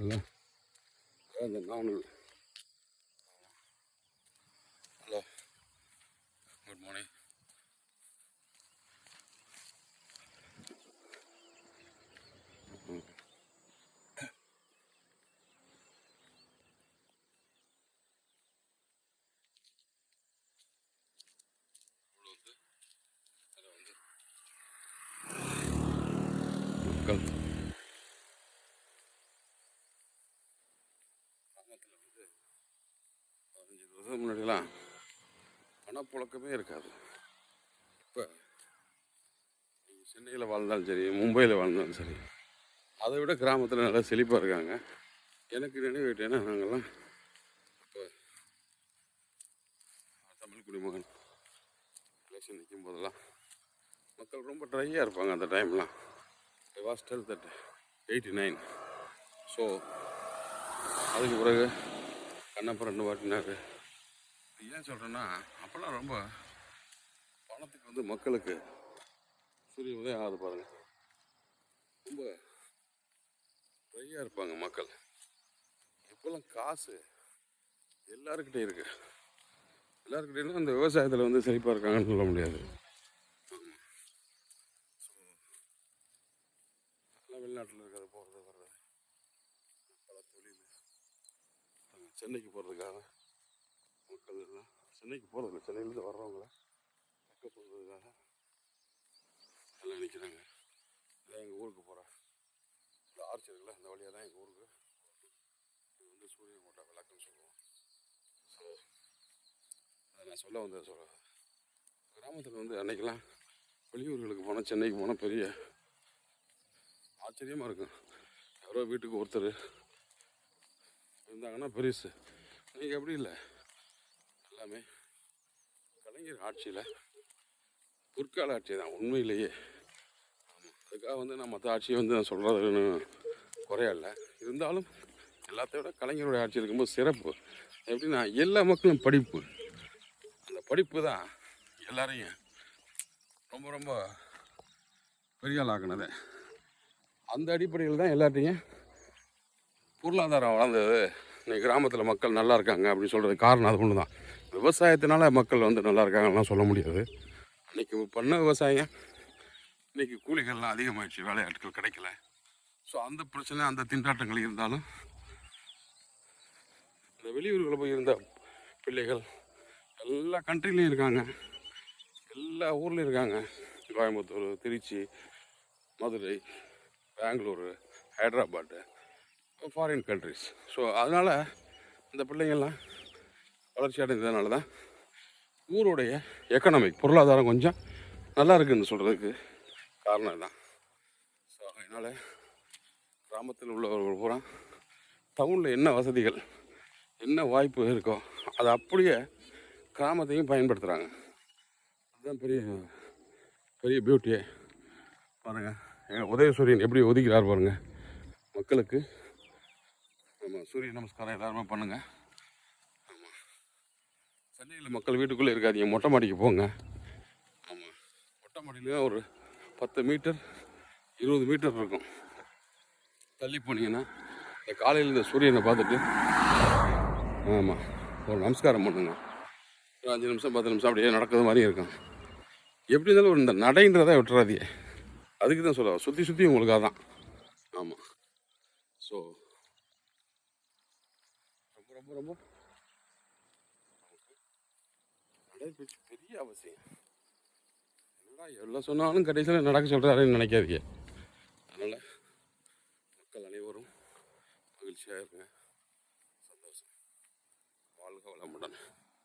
இல்லை அந்த நானூறு. Hello, good morning. மக்கள் கிராமத்தில் 15-20 வருஷம் முன்னாடிலாம் பணப்புழக்கமே இருக்காது. இப்போ நீங்கள் சென்னையில் வாழ்ந்தாலும் சரி, மும்பையில் வாழ்ந்தாலும் சரி, அதை விட கிராமத்தில் நல்லா செழிப்பாக இருக்காங்க. எனக்கு நினைவுட்டேன்னா நாங்கள்லாம் இப்போ தமிழ் குடிமகன் எலெக்ஷன் நிற்கும் போதெல்லாம் மக்கள் ரொம்ப ட்ரையாக இருப்பாங்க. அந்த டைம்லாம் வாஸ் டெல் தட் 89. ஸோ அதுக்கு பிறகு கண்ணப்ப 2 வாட்டினார். ஏன் சொல்கிறேன்னா, அப்போல்லாம் ரொம்ப பணத்துக்கு மக்களுக்கு சூரிய உதயம் ஆகுது பாருங்கள், ரொம்ப ட்ரையாக இருப்பாங்க மக்கள். இப்போல்லாம் காசு எல்லாருக்கிட்டே இருக்கு. எல்லாருக்கிட்டேயும் அந்த விவசாயத்தில் செழிப்பாக இருக்காங்கன்னு சொல்ல முடியாது. ஆமாம். ஸோ எல்லாம் வெளிநாட்டில் இருக்கிறது, போகிறது வர்றது, பல தொழில். சென்னைக்கு போகிறதுக்காக மக்கள் எல்லாம் சென்னைக்கு போகிறதில்ல, சென்னையிலேருந்து வர்றவங்கள பக்கம் போகிறதுக்காக எல்லாம் நிற்கிறாங்க. இதான் எங்கள் ஊருக்கு போகிறேன், இந்த ஆர்ச்சி இருக்குல்ல, இந்த வழியாக தான் எங்கள் ஊருக்கு. இது சூரியகோட்டை விளக்குன்னு சொல்லுவோம். ஸோ அதை நான் சொல்ல கிராமத்தில் அன்றைக்கெல்லாம் வெளியூர்களுக்கு போனால், சென்னைக்கு போனால் பெரிய ஆச்சரியமாக இருக்கும். யாரோ வீட்டுக்கு ஒருத்தர் இருந்தாங்கன்னா பெருசு. இன்றைக்கி அப்படி இல்லை, எல்லாமே கலைஞர் ஆட்சியில் பொற்கால ஆட்சி தான் உண்மையிலேயே. ஆமாம், அதுக்காக நான் மற்ற ஆட்சியை நான் சொல்கிறதுன்னு குறையல. இருந்தாலும் எல்லாத்தையும் விட கலைஞருடைய ஆட்சி இருக்கும்போது சிறப்பு. எப்படின்னா எல்லா மக்களும் படிப்பு, அந்த படிப்பு தான் எல்லாரையும் ரொம்ப ரொம்ப பெரிய ஆள் ஆக்குனது. அந்த அடிப்படையில் தான் எல்லாத்தையும் பொருளாதாரம் வளர்ந்தது. இன்னைக்கு கிராமத்தில் மக்கள் நல்லா இருக்காங்க அப்படின்னு சொல்கிறது காரணம் அது ஒன்று தான். விவசாயத்தினால மக்கள் நல்லா இருக்காங்கலாம் சொல்ல முடியாது. அன்றைக்கி பண்ண விவசாயம் இன்றைக்கி கூலிகள்லாம் அதிகமாகிடுச்சு, வேலையாட்கள் கிடைக்கல. ஸோ அந்த பிரச்சனை, அந்த திண்டாட்டங்கள் இருந்தாலும் இந்த வெளியூர்களில் போய் இருந்த பிள்ளைகள் எல்லா கண்ட்ரிலையும் இருக்காங்க, எல்லா ஊர்லேயும் இருக்காங்க. Coimbatore, Trichy, Madurai, Bengaluru, Hyderabad, foreign countries. So அதனால் இந்த பிள்ளைங்கள்லாம் வளர்ச்சி அடைந்ததுனால தான் ஊருடைய எக்கனாமிக் பொருளாதாரம் கொஞ்சம் நல்லா இருக்குதுன்னு சொல்கிறதுக்கு காரணம் தான். ஸோ அதனால் கிராமத்தில் உள்ளவர்கள் பூரா டவுனில் என்ன வசதிகள், என்ன வாய்ப்பு இருக்கோ அதை அப்படியே கிராமத்தையும் பயன்படுத்துகிறாங்க. அதுதான் பெரிய பெரிய பியூட்டியே. பாருங்கள், எங்கள் உதயசூரியன் எப்படி ஒதுக்கிறார் பாருங்கள் மக்களுக்கு. ஆமாம், சூரிய நமஸ்காரம் எல்லாருமே பண்ணுங்கள். ஆமாம், சென்னையில் மக்கள் வீட்டுக்குள்ளே இருக்காதீங்க, மொட்டை மாடிக்கு போங்க. ஆமாம், மொட்டை மாடியில ஒரு 10 மீட்டர் 20 மீட்டர் இருக்கும். தள்ளி போனீங்கன்னா இந்த காலையில் இந்த சூரியனை பார்த்துட்டு ஆமாம் ஒரு நமஸ்காரம் பண்ணுங்க. ஒரு 5 நிமிஷம் 10 நிமிஷம் அப்படியே நடக்கிறது மாதிரி இருக்கும். எப்படி இருந்தாலும் ஒரு இந்த நடைன்றதை விட்டுறாதீங்க. அதுக்கு தான் சொல்ல, சுற்றி உங்களுக்காக தான். ஆமாம். ஸோ ரொம்ப ரொம்ப ரொம்ப நடைபயிற்சி பெரிய அவசியம். என்னடா எவ்வளோ சொன்னாலும் கடைசியில் நடக்க சொல்கிறாருன்னு நினைக்காதீங்க. அதனால் மக்கள் அனைவரும் மகிழ்ச்சியாக இருங்க, சந்தோஷம், வாழ்க வளமுடன்.